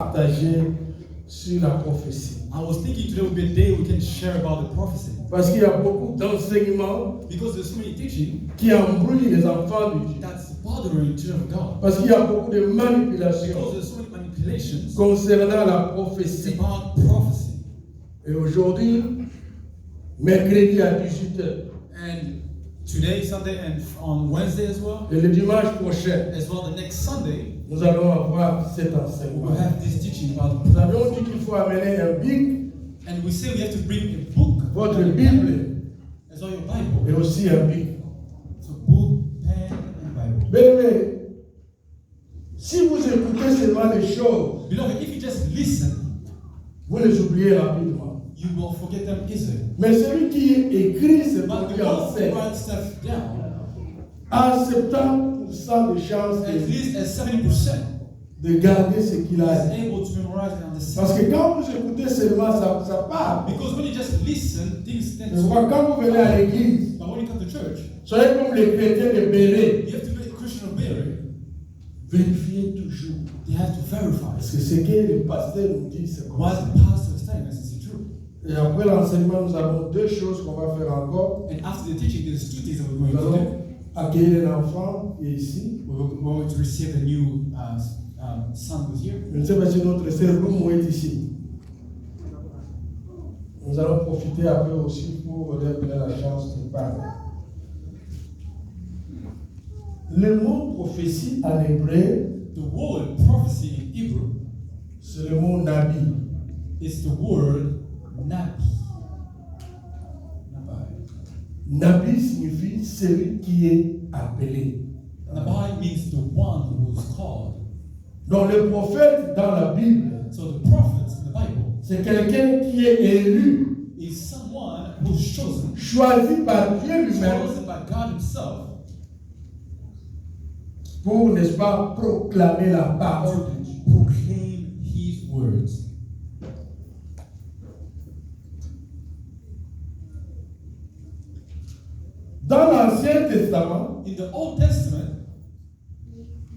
Partager sur la prophétie. I was thinking today would be a day we can share about the prophecy. Parce qu'il y a beaucoup d'enseignements Because there's so many teaching qui embrouillent les enfants de Dieu. that's bothering children of God. Parce qu'il y a beaucoup de manipulations Because there's so many manipulations concernant la prophétie. about prophecy. Et aujourd'hui, mercredi à 18h, And today, Sunday, and on Wednesday as well, et le dimanche prochain, as well the next Sunday, nous allons avoir cet we enseignement. will have this teaching about Nous avions dit qu'il faut amener un bic, and we say we have to bring a book, votre Bible, as well your Bible. et aussi un bic. So book, pen, and Bible. Mais si vous écoutez seulement les choses, Beloved, if you just listen, vous les oubliez rapidement. you will forget them easily. Mais celui qui écrit ce But qu'on the lui one who enseigne writes stuff down, a 70% de chances at least at 70%, de garder ce qu'il is a. able to memorize and Parce understand. que quand vous écoutez seulement, ça part. Because when you just listen, things tend Je vois, to. quand vous venez à l'église, But when you come to church, soyez comme les chrétiens de Béret. you have to be a Christian of Mary. Vérifiez toujours. You have to verify. Parce que ce que le pasteur nous dit, c'est comme What ça. the pastor is telling us is true. Et après l'enseignement, nous avons deux choses qu'on va faire encore. And after the teaching, there's two things that we're Nous going to allons do. accueillir l'enfant qui est ici. We're going to receive the new son who's here. Je ne sais pas si notre sœur Loumou est ici. Nous allons profiter après aussi pour leur donner la chance de parler. Le mot prophétie en hébreu, The word prophecy in Hebrew c'est le mot nabi. is the word nabi. Nabi signifie celui qui est appelé. Nabi means the one who is called. Donc le prophète dans la Bible, So the prophet in the Bible c'est quelqu'un qui est élu, is someone who's chosen, choisi par Dieu lui-même chosen by God Himself pour, n'est-ce pas, proclamer la parole de Dieu. to proclaim His words. Dans l'Ancien Testament, In the Old Testament,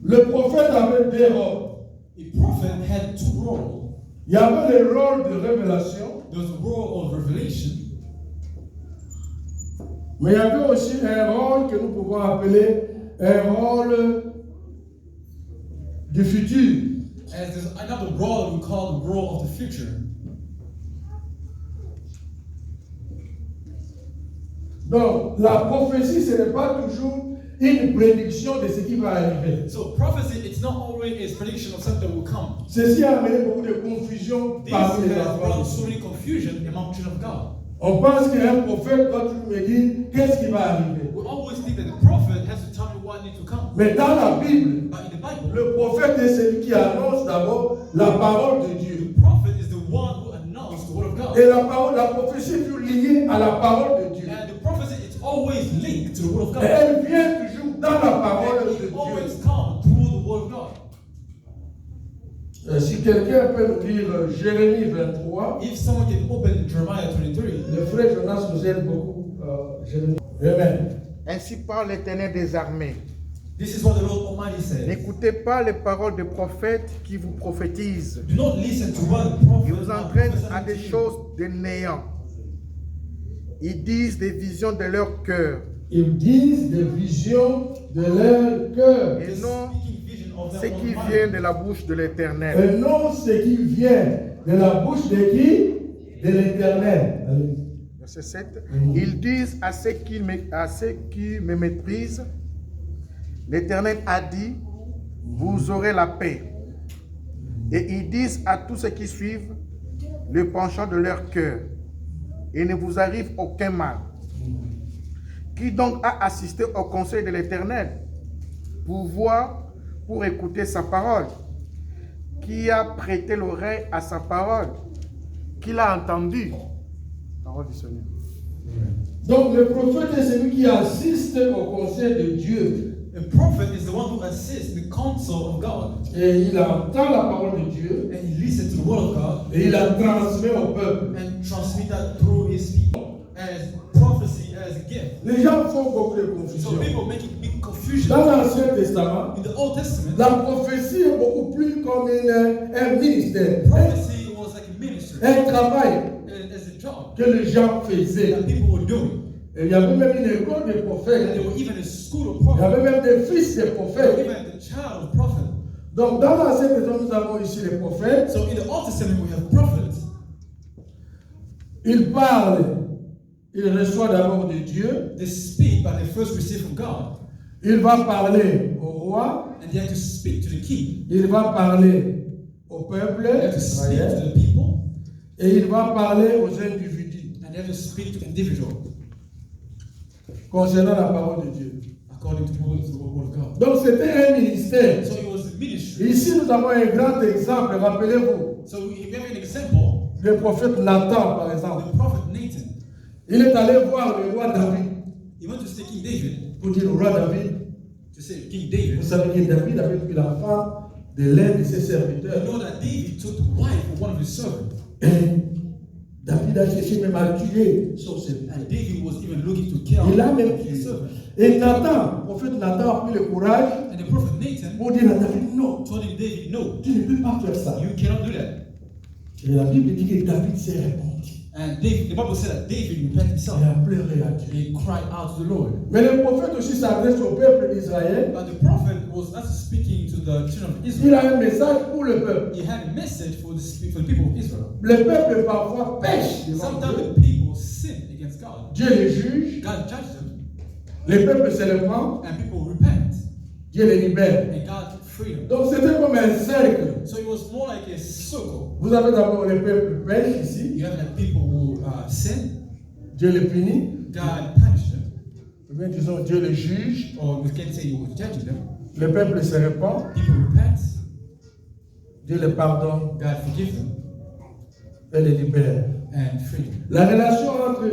le prophète avait deux rôles. a prophet had two roles. Il y avait le rôle de révélation, There was a role of revelation, mais il y avait aussi un rôle que nous pouvons appeler un rôle du futur. as there's another role we call the role of the future. Donc, la prophétie, ce n'est pas toujours une prédiction de ce qui va arriver. So prophecy, it's not always a prediction of something that will come. Ceci a amené beaucoup de confusion This parmi les has enfants. brought so many confusion among children of God. On pense qu'un prophète doit toujours me dire qu'est-ce qui va arriver. We always think that the prophet has to tell me what needs to come. Mais dans la Bible, But in the Bible, le prophète est celui qui annonce d'abord la parole de Dieu. the prophet is the one who announced the word of God. Et la prophétie est toujours liée à la parole de Dieu. And the prophecy is always linked to the word of Et God. elle vient toujours dans la parole And de it always Dieu. comes through the word of God. Si quelqu'un peut nous lire Jérémie 23, If someone can open Jeremiah 23, le frère Jonas nous aide beaucoup. Jérémie. Amen. Ainsi parle l'Éternel des armées. this is what the Lord Almighty says. N'écoutez pas les paroles des prophètes qui vous prophétisent. Do not listen to what the prophet Ils vous entraînent à des choses de néant. Ils disent des visions de leur cœur Ils disent des visions de leur cœur. et non Speaking vision of ce their qui own vient mind. de la bouche de l'Éternel. Et non ce qui vient de la bouche de qui? De l'Éternel. Allez. Verset 7. Ils disent à ceux qui me méprisent, l'Éternel a dit, vous aurez la paix. Et ils disent à tous ceux qui suivent le penchant de leur cœur, il ne vous arrive aucun mal. Qui donc a assisté au conseil de l'Éternel pour voir, pour écouter sa parole? Qui a prêté l'oreille à sa parole? Qui l'a entendu? Parole du Seigneur. Donc le prophète est celui qui assiste au conseil de Dieu. A prophet is the one who assists the counsel of God. Et il entend la parole de Dieu And he listens to the word of God et il la transmet au peuple. and transmit that through his people as prophecy, as a gift. Les gens font beaucoup de So confusion. people make big confusion. Dans l'Ancien Testament, In the Old Testament, la prophétie est beaucoup plus comme un ministère, Prophecy was like a ministry, un travail as a job que les gens faisaient. that people were doing. Et il y avait même une école de And prophètes. there were even a school of Il y prophets, avait même des fils de prophètes. even the child of prophet. Donc dans l'Ancien Testament, nous avons ici les prophètes. So in the Old Testament, we have prophets. Ils parlent, ils reçoivent d'abord de Dieu. They speak, but they first receive from God. Il va parler au roi. And they have to speak to the king. Il va parler au peuple They have to speak to Israël. the people. Et il va parler aux individus And they have to speak to individuals concernant la parole de Dieu. according to the word of God. Donc c'était un ministère. So it was a ministry. Ici nous avons un grand exemple, rappelez-vous, So we have an example. le prophète Nathan par exemple. The prophet Nathan. Il est allé voir le roi David He went to see King David pour dire au roi David, to say, King vous David, savez que David avait pris la femme de l'un de ses you serviteurs. know that David took the wife of one of his servants. Et David a cherché même à tuer son serviteur. And David was even looking to kill Il a même his tué. servant. Et Nathan, le prophète Nathan a pris le courage And the prophet Nathan pour dire à David, non, told him, David, no, tu ne peux pas faire ça. you cannot do that. Et la Bible dit que David s'est répandu. And David, the Bible said that David repented himself. Il a pleuré à Dieu. He cried out to the Lord. Mais le prophète aussi s'adresse au peuple d'Israël. But the prophet was not speaking to the children of Il Israel. a un message pour le peuple. He had a message for the people of Israel. Le peuple parfois pêche devant Sometimes Dieu. the people sin against God. Dieu les juge. God judged them, Le peuple se reprend. and people repent, Dieu les libère. and God freed them. Donc c'était comme un cercle. So it was more like a circle. Vous avez d'abord le peuple pêche ici. You have the people who sin, Dieu les punit. God punished them, Ou bien disons Dieu les juge. or we can say He was judging them. Le peuple se répand. People repent, Dieu les pardonne God forgives them, et les libère. and free them. La relation entre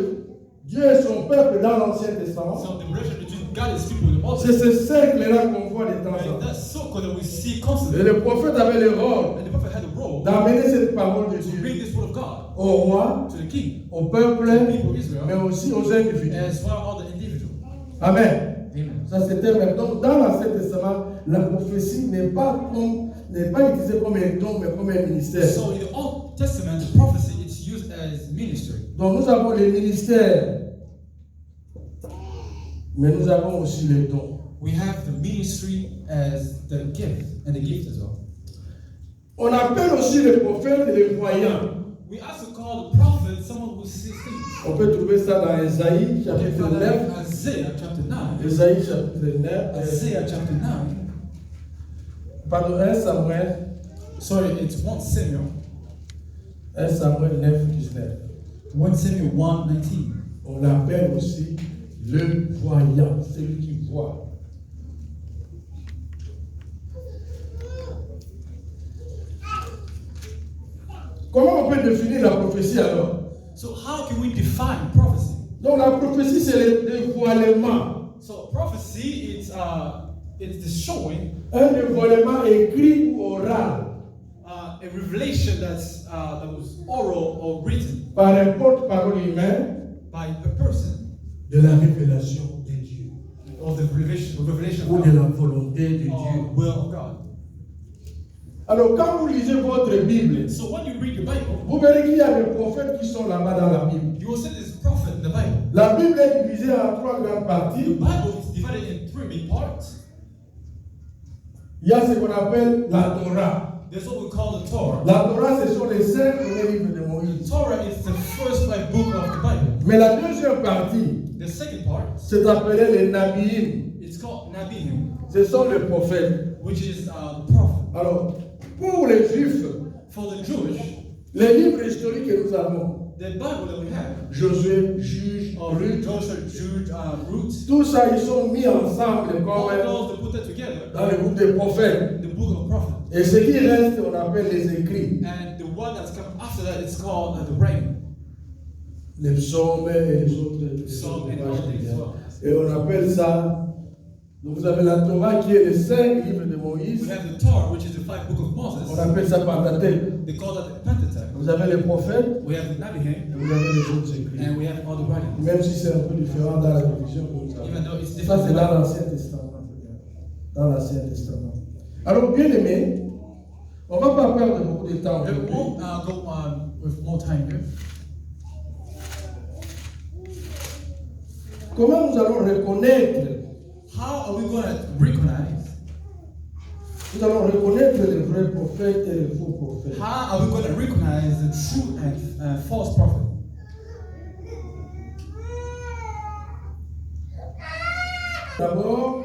Dieu et son peuple dans l'Ancien Testament, So the relation between God and His people in the Old c'est ce cercle-là qu'on voit de temps en Testament, temps. that circle that we see Et constantly. le prophète avait le rôle And the prophet had a role d'amener cette parole de to Dieu bring this word of God au roi, to the king, au peuple, to the people of Israel, mais aussi aux individus. as well as all the individuals. Amen. Amen. Ça c'était maintenant dans l'Ancien Testament, la prophétie n'est pas utilisée comme un don, mais comme un ministère. So in the Old Testament, the prophecy is used as ministry. Donc nous avons les ministères, mais nous avons aussi les dons. We have the ministry as the gift and the gift as well. On appelle aussi les prophètes les voyants. We also call the prophet someone who sees things. On peut trouver ça dans Ésaïe We chapitre find that 9. in Isaiah chapter 9. Ésaïe chapitre 9. Isaiah chapter 9. Pardon, 1 Samuel. Sorry, it's 1 Samuel. 1 Samuel 9, 19. 1 Samuel 1:19. On l'appelle aussi le voyant, celui qui voit. Comment on peut définir la prophétie alors? So how can we define prophecy? Donc la prophétie c'est le dévoilement. So prophecy, it's the showing, Un dévoilement écrit ou oral a revelation that was oral or written par un porte-parole humain by a person, de la révélation de Dieu or the revelation ou of de God, la volonté de or Dieu. will of God. Alors quand vous lisez votre Bible, So when you read the Bible, vous verrez qu'il y a des prophètes qui sont là-bas dans la Bible. you will see this prophet in the Bible. La Bible est divisée en trois grandes The parties. Bible is divided in three main parts. Il y a ce qu'on appelle la Torah. There's what we call the Torah. La Torah, ce sont les 5 premiers livres de The Moïse. Torah is the first five book of the Bible. Mais la deuxième partie, The second part, c'est appelé les Nabiim. it's called Nabim, Ce sont les prophètes. which is the prophet. Alors, pour les Juifs, For the Jewish, les livres historiques que nous avons, the Bible that we have, Josué, Juge, Ruth, Joshua, Jude, Ruth, tout ça, ils sont mis ensemble all comme those they put it together, dans le groupe des prophètes. the book of prophet. Et ce qui reste, on appelle les écrits. And the one that's come after that is called the writing. Les psaumes et les autres. Psalm and all things as well. Et on appelle ça. Donc vous avez la Torah qui est les 5 livres de Moïse. We have the Torah, which is the five book of On Moses. appelle ça Pentateuque. They call that the Pentateuch. Vous avez les prophètes We have the et Nabihim, vous avez les autres écrits. and we have all the writings. Même si c'est un peu différent dans la division que nous avons. Even though it's Ça, different. c'est dans l'Ancien Testament. Dans l'Ancien Testament. Alors, bien aimé, On ne va pas perdre beaucoup de temps. We won't go on with more time here. Comment nous allons reconnaître? How are we going to recognize? Nous allons reconnaître les vrais prophètes et les faux prophètes. How are we going to recognize the true and false prophet? D'abord,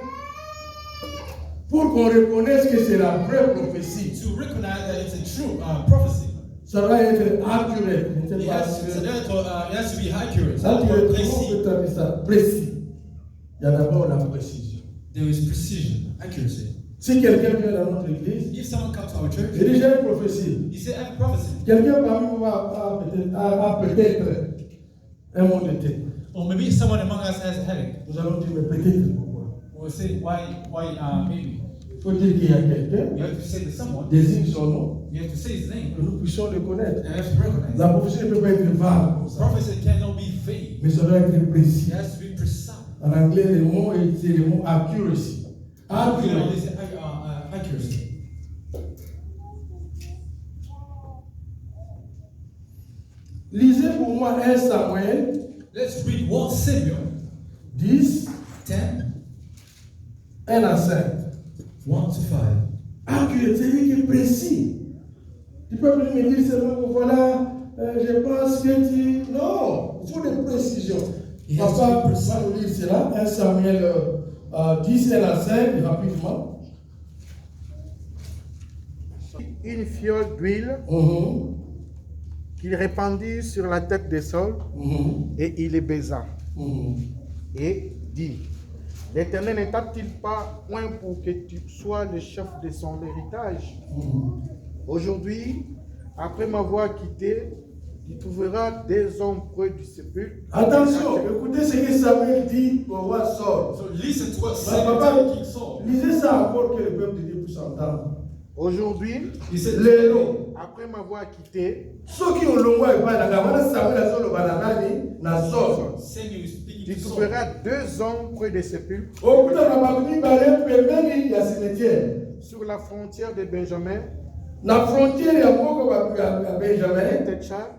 pour qu'on reconnaisse que c'est la vraie prophétie, To recognize that it's a true prophecy, ça doit être accurate. it has to be accurate. Accurate, comment on Précis. peut traduire ça? Précis. Il y a d'abord la précision. There is precision, accuracy. Si quelqu'un vient dans notre église, If someone comes to our church, il dit j'ai une prophétie. he said, I have a prophecy. Quelqu'un parmi vous a peut-être un mot de tête. Or maybe someone among us has a headache. Nous allons dire, mais peut-être pourquoi? We'll say, why, maybe. Il faut dire qu'il y a quelqu'un, You have to say to someone, désigne son nom, you have to say his name, que nous puissions le connaître. and you have to recognize La it. prophétie ne peut pas être vague comme ça, Prophecy cannot be vague. mais ça doit être précis. It has to be precise. En anglais, le mot c'est le mot accuracy. You can only Accurate. say accuracy. Lisez pour moi 1 Samuel Let's read 1 Samuel 10, 10, 1 à 5. 1 to 5. Accurate, c'est lui qui est précis. Tu peux venir me dire seulement que voilà, je pense que tu. Non, il faut des précisions. Il Papa has to be va precise. nous lire cela, 1 Samuel 10, 1 à 5, rapidement. Une fiole d'huile Mhm, qu'il répandit sur la tête de Saul mhm, et il les baisa mhm. et dit, l'Éternel ne t'a-t-il pas point pour que tu sois le chef de son héritage? Aujourd'hui, après m'avoir quitté, tu trouveras des hommes près du sépulcre. Attention, écoutez ce que Samuel dit au roi Saul. So listen to what Papa, Samuel told King Saul. lisez ça encore que le peuple de Dieu puisse entendre. Aujourd'hui, He said, Lelo, après m'avoir quitté, ceux qui ont longwa et pas la Samuel a solo bananani na Saul. Samuel is speaking tu to Saul. trouveras deux hommes près des sépulcres Au bout de la bakuni balé pembeni ya cimetière. sur la frontière de Benjamin, Na frontière ya moko ya Benjamin. Técha,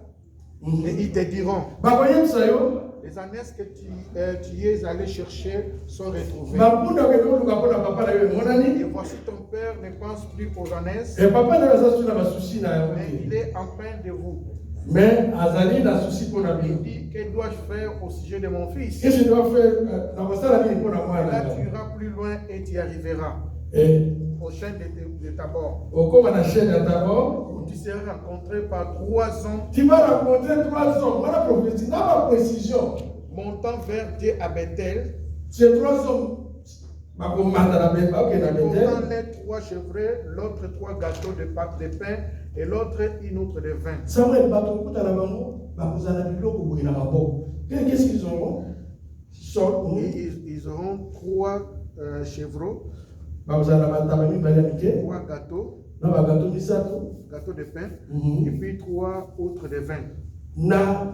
et ils te diront, Bakoye sayo. les ânesses que tu es allé chercher sont retrouvées. Bakunda ke no luka pona papa na yo Et monani. voici ton père ne pense plus aux ânesses, Et papa na sa suna basusi na mais yo. il est empreint de vous. Mais azali na susi pona Il bi. dit, que dois-je faire au sujet de mon fils? Qu'est-ce que je dois faire na basala bi pona moi Là, na. tu iras plus loin et tu y arriveras. Et Au chaîne de Tabor, au comme na chaîne d'abord, où tu seras rencontré par 3 hommes tu vas rencontrer 3 hommes. Voilà la prophétie, n'a pas précision. montant vers Dieu à Bethel, Ces 3 hommes, bakomata na Bethel, ok na portant Bethel. les 3 chevrets, l'autre 3 gâteaux de pâte de pain et l'autre une outre de vin. Samuel bakokuta na bango, bakozala biloko boye na maboko. Qu'est-ce qu'ils auront? Saul, Et ils auront 3 chevreaux, bakozala bataba mibale ya mike, 3 gâteaux, na bagato misato, gâteaux de pain, Mhm. et puis 3 outres de vin. na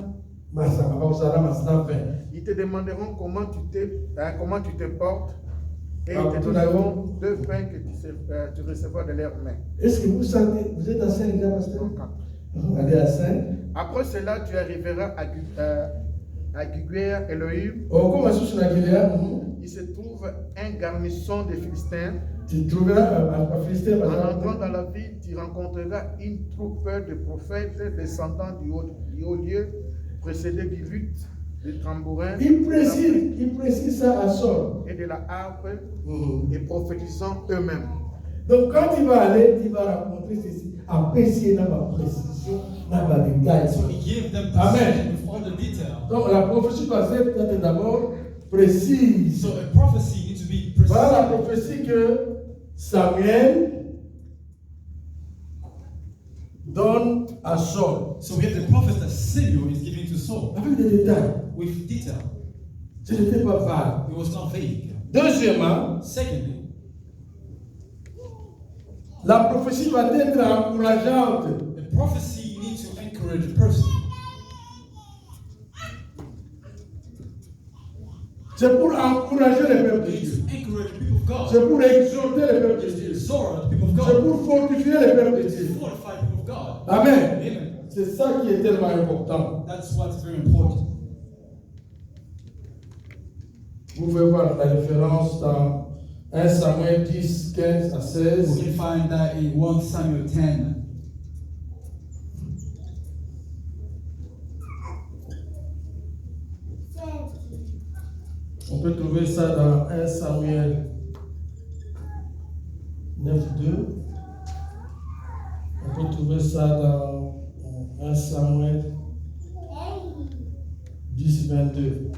masanga, bakozala masanga 20. Ils te demanderont comment tu te portes, et Ah, ils te tout donneront 2 pains que tu recevras de leurs mains. Est-ce que vous sentez, vous êtes à 5 déjà, pasteur? Allez à 5. Après cela, tu arriveras à Guguère Elohim. Oh, comme sous na Gilead, Il se trouve un garnison de Philistins. tu trouveras à Philistin, En entrant dans la ville, tu rencontreras une troupe de prophètes descendant du haut lieu, précédés du luth, du tambourin il précise ça à Saul. et de la harpe, et prophétisant eux-mêmes. Donc quand il va aller, il va rencontrer ceci, apprécier dans ma précision, dans ma détail. So he gave them Amen. precision with all the detail. Donc la prophétie passée doit être d'abord précise. So a prophecy needs to be precise. Voilà la prophétie que Samuel donne à Saul. So we have the prophet that Samuel is giving to Saul Avec des détails. with detail. Ce n'était pas vague. It was not vague. Deuxièmement, Secondly, la prophétie doit être encourageante. the prophecy needs to encourage a person. C'est pour encourager les peuples de It's Dieu. to encourage the people of God. C'est pour exhorter les peuples de It's to Dieu. exhort the people of C'est God. pour fortifier les peuples de It's Dieu. to fortify the people of God. Amen. Amen. C'est ça qui est tellement important. That's what's very important. Vous pouvez voir la référence dans 1 Samuel 10, 15 à We 16. can find that in 1 Samuel 10. On peut trouver ça dans 1 Samuel 9, 2. On peut trouver ça dans 1 Samuel 10, 22.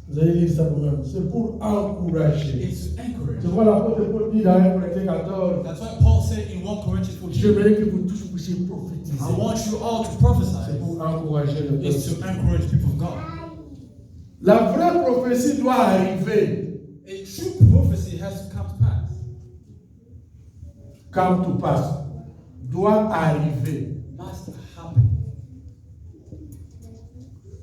Vous allez lire ça vous-même. C'est pour encourager. It's to encourage. Je vois l'apôtre Paul dit dans 1 Corinthiens 14. That's why Paul said in 1 Corinthians 14, J'aimerais que vous tous puissiez prophétiser. I want you all to C'est prophesy. pour encourager le It's to peuple. encourage the people of God. La vraie prophétie doit arriver. A true prophecy has to come to pass. Come to pass. Doit arriver. Must happen.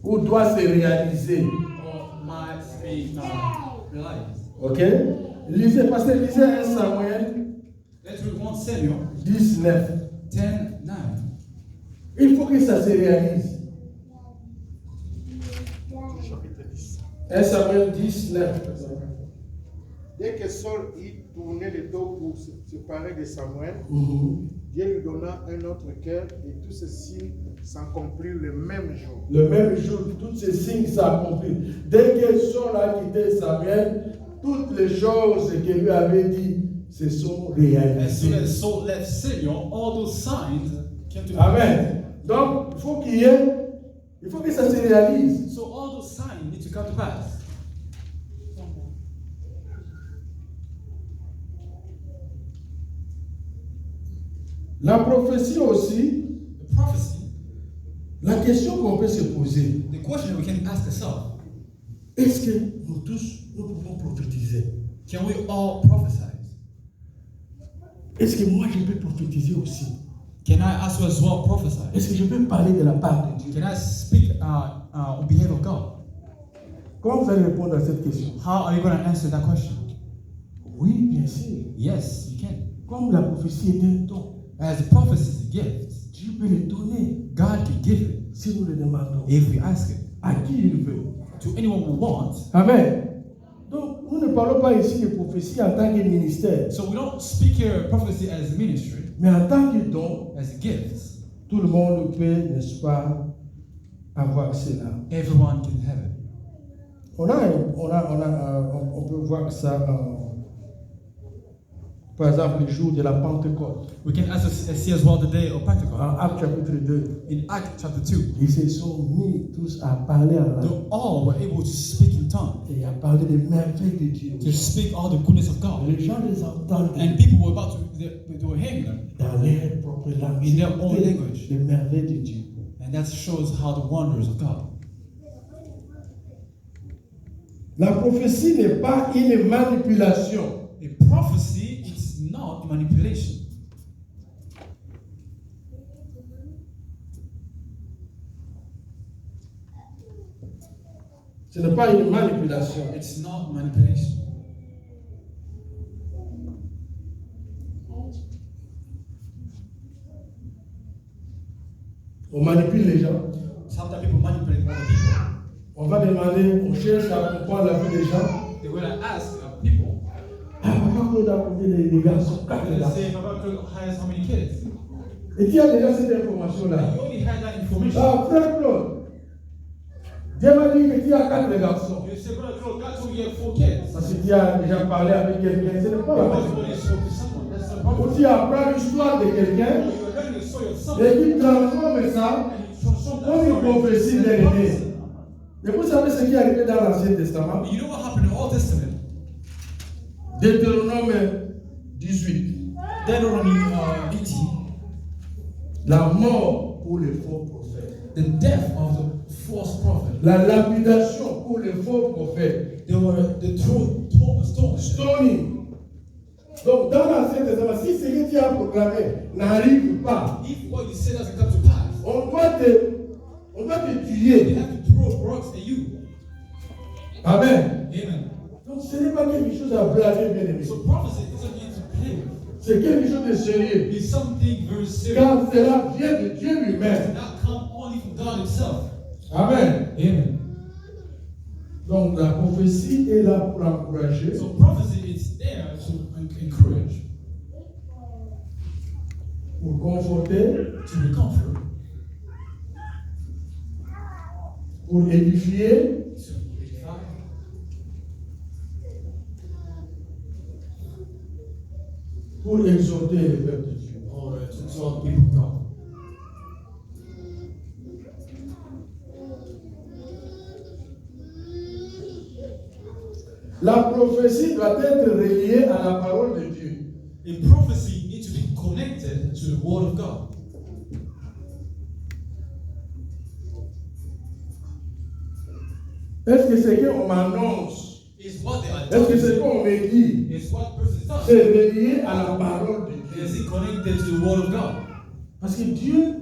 Ou doit se réaliser. Or must be realized. Ok? Lisez, parce que lisez 1 Samuel Let's read 1 Samuel 19. 10, 9. Il faut que ça se réalise. Chapitre 10. 1 Samuel 19. Dès que Saul y tournait le dos pour se séparer de Samuel, Mhm. Dieu lui donna un autre cœur et tous ces signes s'accomplirent le même jour. Le même jour, tous ces signes s'accomplissent. Dès que Saul a quitté Samuel, toutes les choses que lui avait dit se sont As soon réalisées. as Saul left Samuel, all those signs came to pass. Amen. Donc, il faut il faut que ça se réalise. So all those signs need to come to pass. La prophétie aussi, The prophecy, la question qu'on peut se poser, the question we can ask ourselves, est-ce que nous tous, nous pouvons prophétiser? can we all prophesy? Est-ce que moi je peux prophétiser aussi? Can I also as well prophesy? Est-ce que je peux parler de la part de Dieu? Can I speak on behalf of God? Comment vous allez répondre à cette question? How are you going to answer that question? Oui, bien sûr. Yes, you can. Comme la prophétie est un don, As the prophecy is a gift, Dieu peut le donner God can give it si nous le demandons. if we ask it À qui il veut. to anyone who wants. Amen. Donc, nous ne parlons pas ici de prophétie en tant que ministère, So we don't speak here prophecy as a ministry, mais en tant que don, as a gift. tout le monde peut, n'est-ce pas, avoir cela. Everyone can have it. On peut voir ça, par exemple, le jour de la Pentecôte, We can also see as well the day of Pentecost. en Actes chapitre 2. In Acts chapter 2, Ils se sont mis tous à parler en they langue all were able to speak in tongues, et à parler des merveilles de Dieu. to speak all the goodness of God. Les gens les entendent And people were about to, they were hearing them. dans leur propre langue. In their own language. Les merveilles de Dieu. And that shows how the wonders of God. La prophétie n'est pas une manipulation. A prophecy is not manipulation. Ce n'est pas une manipulation. It's not manipulation. On manipule les gens. Sometimes people manipulate other people. On va demander, on cherche à comprendre la vie des gens. They're going to ask people, Ah, papa Claude a combien de garçons? they're 4 going to garçons. say, Papa Claude has how many kids? Et tu as déjà cette information-là. You already had that information. Ah, frère Claude, Dieu m'a dit que tu as 4 garçons. You say, Brother Claude, God told you you have 4 kids. Parce que tu as déjà parlé avec quelqu'un, ce n'est pas la Because même you already spoke to someone. That's the chose. problem. Tu apprends l'histoire de quelqu'un, You are learning the story of someone. et qui transforme ça And you transform that comme une story prophétie into a bien prophecy. aimée. Et vous savez ce qui est arrivé dans l'Ancien Testament? You know what happened in the Old Testament? Deutéronome 18. Deuteronomy 18. La mort pour les faux prophètes. The death of the false prophet. La lapidation pour les faux prophètes. They were the stone. Stoning. Donc dans l'Ancien Testament, si ce que tu as proclamé n'arrive pas, If what you said doesn't come to pass, on doit te they tuer. have to throw rocks at you. Amen. Amen. Donc ce n'est pas quelque chose à blaguer, bien aimé. So prophecy isn't here to play with. C'est quelque chose de sérieux. It's something very serious. Car cela vient de Dieu It lui-même. does not come only from God Himself. Amen. Amen. Donc la prophétie est là pour encourager, So prophecy is there to encourage, pour conforter, to comfort, pour édifier, to edify, pour exhorter le peuple de Dieu. or to exalt the people of God. La prophétie doit être reliée à la parole de Dieu. A prophecy needs to be connected to the Word of God. Est-ce que c'est qu'on m'annonce? Is what they are Est-ce que c'est telling qu'on me dit? you. Is what prophecy does. C'est relié à la parole de Dieu. Is it connected to the Word of God? Parce que Dieu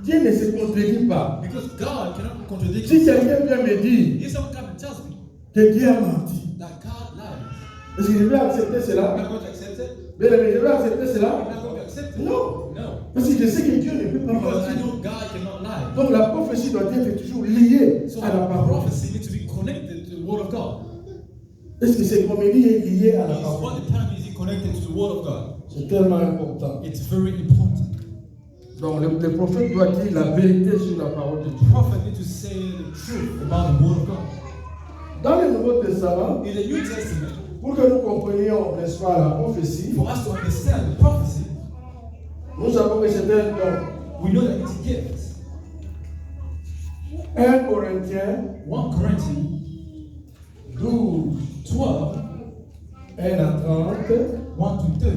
ne se contredit pas. Because God cannot contradict Si Himself. quelqu'un vient me dire If someone comes and tells me que Dieu a menti, that God lies, est-ce que je vais accepter am cela? I going to accept it? Bien aimé, je vais accepter Am cela? I going to accept it? Non. No. Parce que je sais que Dieu ne peut pas Because I mentir. know God cannot lie. Donc la prophétie doit être toujours liée So à la parole. prophecy needs to be connected to the Word of God. Est-ce que cette comédie est liée à la Is parole? what the time is it connected to the Word of God? C'est tellement important. It's very important. Donc le prophète doit dire la vérité sur la parole de The Dieu. prophet needs to say the truth about the Word of God. Dans le Nouveau Testament, In the New Testament, pour que nous comprenions, n'est-ce pas, la prophétie, for us to understand the prophecy, nous savons que c'est un don. we know that it's a gift. 1 Corinthiens 1 Corinthians 12, 12, 1 à 30, 1 to 30,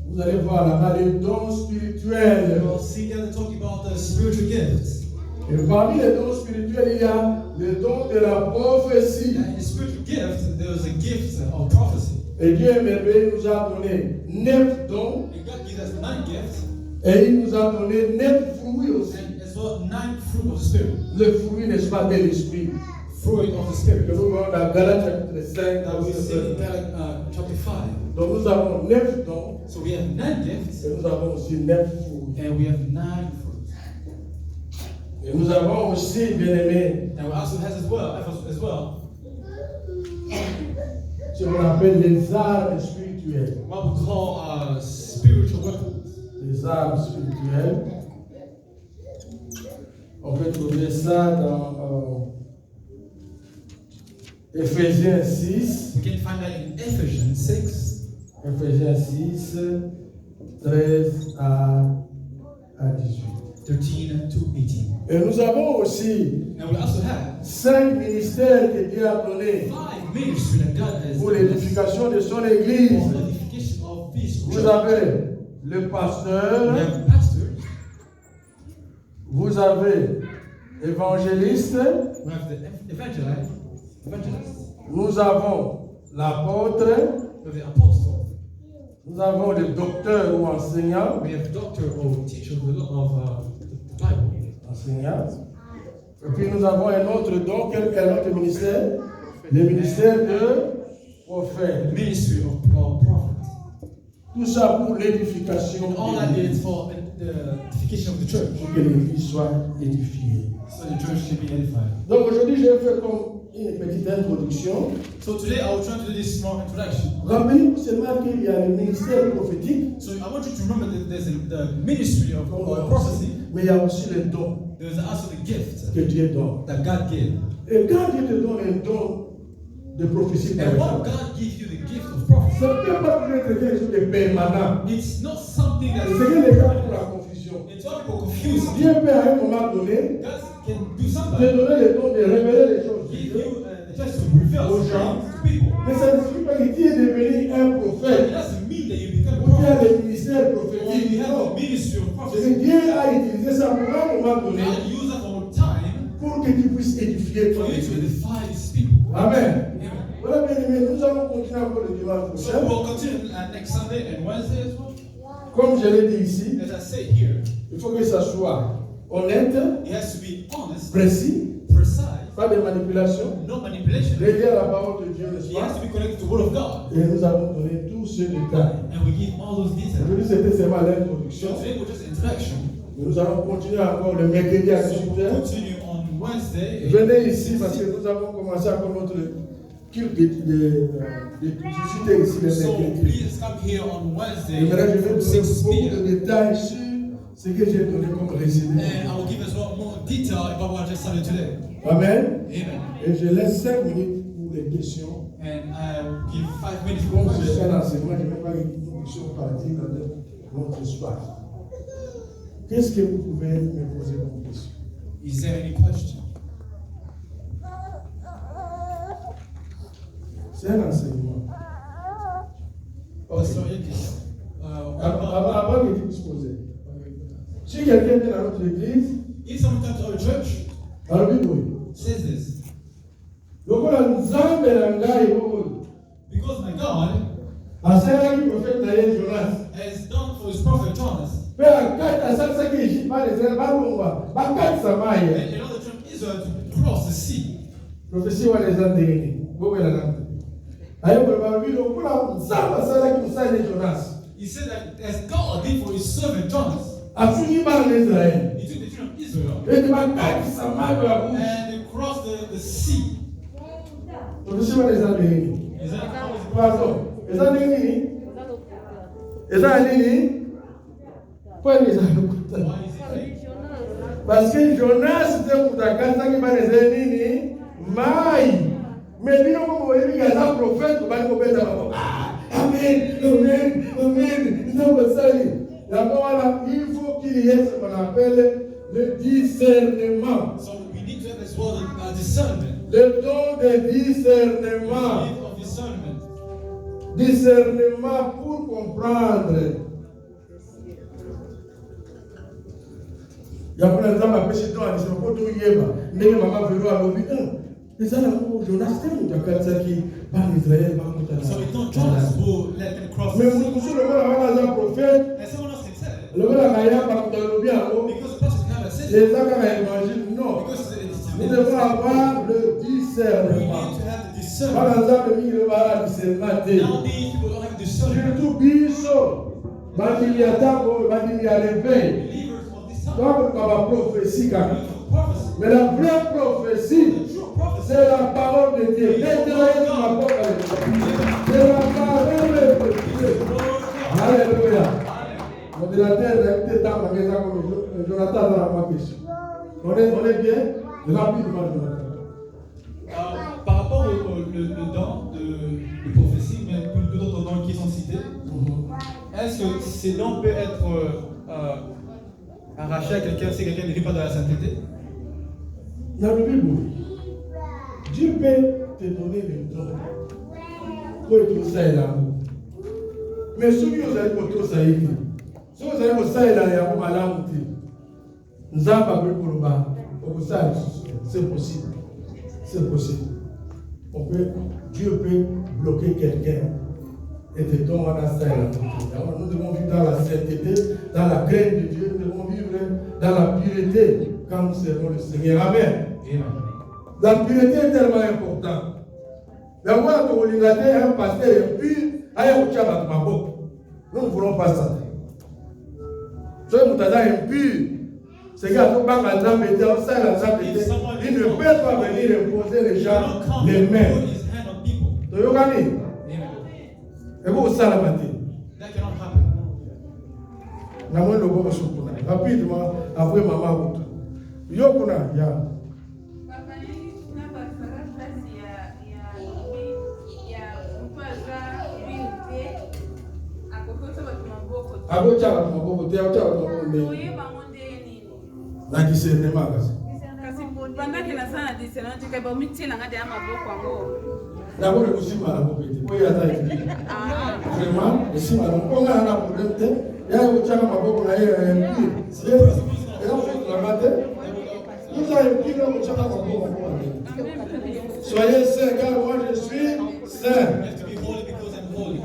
vous allez voir là-bas les dons spirituels. we'll see there talking about the spiritual gifts. Et parmi les dons spirituels, il y a le don de la prophétie. And in the spiritual gift, there is a gift of prophecy. Et Dieu est merveilleux, il nous a donné 9 dons And God gives us 9 gifts, et il nous a donné 9 fruits aussi. and as well 9 fruit of the Spirit. Le fruit, n'est-ce pas, de l'esprit. Fruit of the Que Spirit. nous voyons dans Galates chapitre 5. That we see in chapter 5. Donc nous avons 9 dons So we have 9 gifts, et nous avons aussi 9 fruits. and we have 9 fruits. Et nous avons aussi, bien aimé, And we also has as well, ce qu'on appelle les armes spirituelles. what we call spiritual weapons. Les armes spirituelles. On peut trouver ça dans Éphésiens 6. We can find that in Ephesians 6, Éphésiens 6, 13 à 18. 13 to 18. Et nous avons aussi And we also have 5 ministères que Dieu a donnés 5 ministries that God has pour given us l'édification de son for église. edification of His Vous church. avez le We pasteur, have pastors, vous avez évangéliste, we have the evangelists, nous avons l'apôtre, we have the apostle, nous avons le docteur ou enseignant, we have doctor or teacher of the Bible. enseignant. Et puis nous avons un autre don, quel est notre ministère? Le ministère de prophète. The ministry of prophet. Tout ça pour l'édification And all de that l'église, is for the edification of the church. pour que l'église soit édifiée. So the church should be edified. Donc aujourd'hui, je vais faire comme une petite introduction. So today I will try to do this small introduction. Rappelez-vous seulement qu'il y a le ministère prophétique, So I want you to remember that there's the ministry of prophecy. mais il y a aussi le don There's also the gift que Dieu donne. that God gave. Et quand Dieu te donne un don de prophétie, par And when exemple, God gives you the gift of prophecy, ça ne peut pas toujours être quelque chose de permanent. it's not something that Et c'est que les gens font la confusion. it's all people confused. Dieu peut à un moment donné God can do te something. donner le don de révéler les choses. Give you the chance to reveal Aux gens. to people. Mais ça ne signifie pas que tu es devenu un But it prophète doesn't mean that you become a ou tu as prophet. le ministère Or prophétique. you have a Non. ministry of C'est prophecy. que Dieu a utilisé ça pour un moment donné God used that for time pour que tu puisses édifier ton for you to église. edify His people. Amen. Amen. Voilà, bien aimé, nous allons continuer encore le dimanche So prochain. we'll continue next Sunday and Wednesday as well. Comme je l'ai dit ici, As I say here, il faut que ça soit honnête, it has to be honest, précis, precise. Pas de manipulation. No manipulation. Lié à la parole de Dieu, n'est-ce He has pas? to be connected to the Word of God. Et nous avons donné tous ces détails. And we give all those details. Aujourd'hui, c'était seulement l'introduction. So today was just introduction. Mais nous allons continuer encore le mercredi à 18h. Continue on Wednesday. Venez ici parce que nous avons commencé à connaître notre culte de 18h ici le So mercredi. please come here on Wednesday Et maintenant, je vais from donner 6 beaucoup p.m. de détails sur ce que j'ai donné comme résumé. And I will give as well more detail about what I just started today. Amen. Amen. Et je laisse 5 minutes pour les questions. And I will give 5 minutes for Comme c'est questions. un enseignement, je ne vais pas une question partie dans notre histoire. Qu'est-ce que vous pouvez me poser comme question? Is there any question? C'est un enseignement. Oh, sorry, question. Avant que tu puisses poser. Si quelqu'un vient dans notre église, If someone comes to our church, dans la Bible, says this, lokola nzambe na ngai oyo because my God asalaki prophète na ye Jonas has done for his prophet Jonas, mpe asalisaki Egypte balezela balongwa bakatisa mai and in order to Israel to cross the sea. profesi wana eza ndenge nini bokwela na ayebole balobi lokola nzambe asalaki mosali Jonas He said that as God did for his servant Jonas, afungi bana na Israele he took the children of Israel ete bakatisa mai ya rouge and they crossed the sea. profesi wana eza ndenge nini Is that how it's pardon eza ndenge nini eza nini kwani eza lokuta Why is it fake? parce que Jonas te kutakasaki bana eza nini mai mais bino ko boyebi aza prophète bali kobeta babo amen amen amen nzambe sali yango wana il faut qu'il y ait ce qu'on appelle le discernement So we need to have as well discernment. le don de We discernement need of discernment. discernement pour comprendre yango na nzambe apesi to adisema po toyeba ndenge mama velo alobi eza nango Jonas te moto akatisaki bana Israele So it's not Jonas who let them cross mais the sea. mosusu lokola wana aza prophète And someone else can say it. lokola kayamba moto alobi yango Because the person can have said it. eza kaka évangile non Because nous devons avoir le we need discernement to have the bana discernment. nzambe mingi loba ala discernement te Now these people don't have discernment. surtout biso bandimi ya ntango bandimi ya réveil Believers of this time. tokoluka baprophétie kaka Prophecy. mais la vraie prophétie True prophecy. c'est la parole de Dieu. C'est la parole de Dieu. Alléluia. Modérateur, invité tant à maison comme Jonathan a ma question. On est bien? Rapidement, Jonathan. Par rapport au don de prophétie, mais plus d'autres dons qui sont cités, est-ce que ces dons peuvent être arrachés à quelqu'un si quelqu'un ne vit pas dans la sainteté? Dans la Bible, Dieu peut te donner le don pour être au Sahel. Mais ceux qui ont allé au Sahel, ceux qui ont allé au Sahel, il y a un malin. Nous avons appris pour le bas. C'est possible. C'est possible. Dieu peut bloquer quelqu'un et te donner un Sahel. Nous devons vivre dans la sainteté, dans la crainte de Dieu. Nous devons vivre dans la pureté quand nous servons le Seigneur. Amen. La pureté est tellement importante. Mais moi, quand on est un pasteur impur, nous ne voulons pas ça. Si vous êtes impur, c'est qu'il ne peut pas venir imposer les gens les mains. Et vous, ça la matin. That cannot happen. Rapidement, après maman, Yokuna, ya. Agocha la maboko te agocha la maboko me. Na discernement kasi. Na bole kusima la maboko te. Oya ta hivi. Vraiment, kusima la maboko na problème te. Ya agocha la maboko na yeye MP. Et donc la mate. Nous avons pris agocha la maboko. Soyez saints car moi je suis saint. You have to be holy because I'm holy.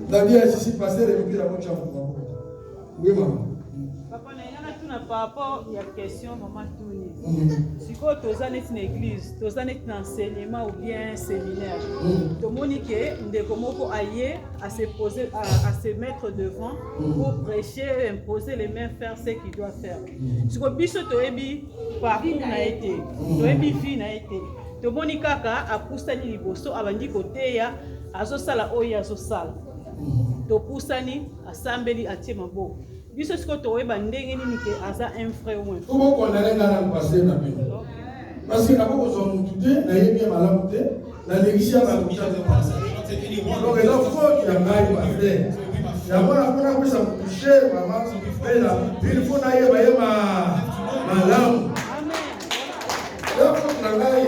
La vie est ici passée et puis la moitié en oui maman. Papa, il y a par rapport à la question, maman Touni. Si tu es une église, tu es un enseignement ou bien un séminaire, tu as à se mettre devant pour prêcher, imposer les mains, faire ce qu'il doit faire. Si tu as parcours n'a été, tu as vie n'a été. Tu as kaka a poussani liboso abandi côté ya azosala oya azosala. Tu poussani asambeli atie mabo. Biso siko toyeba ndenge nini ke aza un frère moins. Comment condamner na passer na bino? Parce que nako zo mututé na yebi malamu te na négocier ba mututé. Donc là faut qu'il y ait passer. Ya bona kuna pesa toucher mama pela il faut na yeba malamu. Amen. Là faut na ngai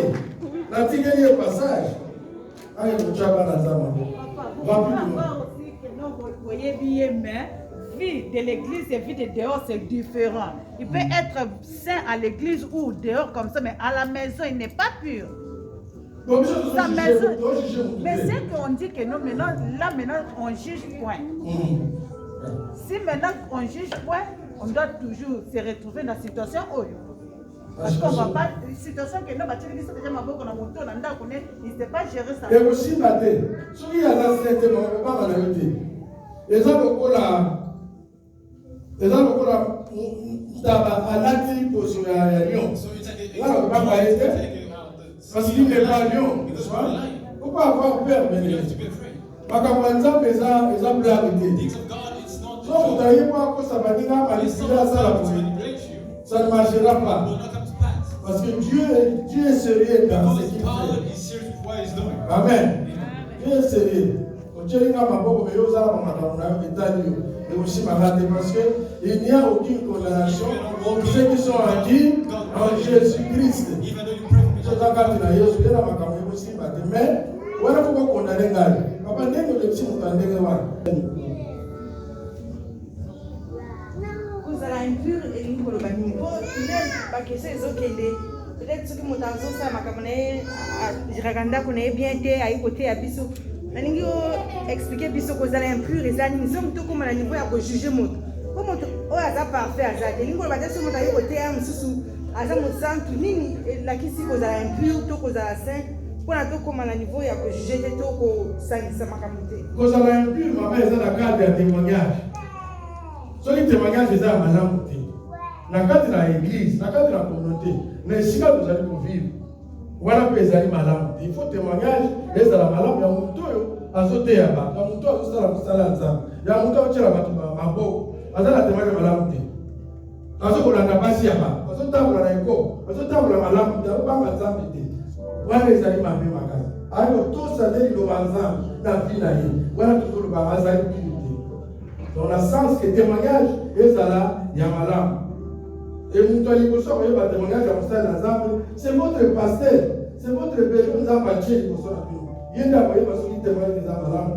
na tigeli passage. Aïe muchaba na zama. Papa, aussi que non voyez bien mais vie de l'église et vie de dehors, c'est différent. Il peut être saint à l'église ou dehors comme ça, mais à la maison, il n'est pas pur. Donc, Sa maison, mais c'est qu'on dit que non, maintenant, on juge point. Si maintenant on juge point, on doit toujours se retrouver dans la situation où. Parce qu'on ne va pas, une situation que nous, il ne sait pas gérer ça. Et aussi, si il y a la sainte, on ne peut pas m'arrêter. Les gens beaucoup là. Les gens beaucoup là, à l'actif pour sur la Lyon. Là, on ne peut pas m'arrêter. Parce qu'il n'est pas Lyon. Pourquoi avoir peur? Parce que les gens peuvent arrêter. Donc, vous n'avez pas que ça va dire ça ne marchera pas. Parce que Dieu est sérieux dans ce qu'il fait. Amen. Dieu est sérieux. Parce qu'il n'y a aucune condamnation pour ceux qui sont acquis en Jésus-Christ. Mais, voilà pourquoi condamner Gali. Papa, n'est-ce pas le petit vous allez impur et nous le bannir. Peut-être que mon temps ça m'a camé je regarde qu'on est bien té à côté à biso. Naningi expliquer biso que vous allez impur et ça nous sommes tout comme à niveau à juger mon. Comme on a parfait à ça. Lingo le bâtiment sur mon taille côté à mususu. À ça mon sang tout nini la qui si vous allez impur tout que vous allez saint. Pour la tout comme à niveau à juger tout que ça m'a camé. Vous allez impur maman ils ont la carte de témoignage. Celui témoignage est à madame. La carte de l'église, la carte de la communauté, mais si vous allez vivre, voilà que les amis malades. Il faut témoignage, les amis malades, il y a un mouton à sauter là-bas, il y a un mouton à sauter là-bas, il y a un mouton à sauter là-bas, il y a un témoignage malade. Parce qu'on n'a pas si là-bas, parce qu'on table la écho, parce qu'on table la malade, il n'y a pas de malade. Voilà les amis malades. Alors, tout ça, c'est le ensemble, la vie, voilà tout le bazar. Dans le sens que témoignage, et ça là, il y a malade. Et vous voyez que ça, vous voyez, témoignage c'est votre pasteur, c'est votre bénévole, vous avez bâti, il y a des témoignages des malades.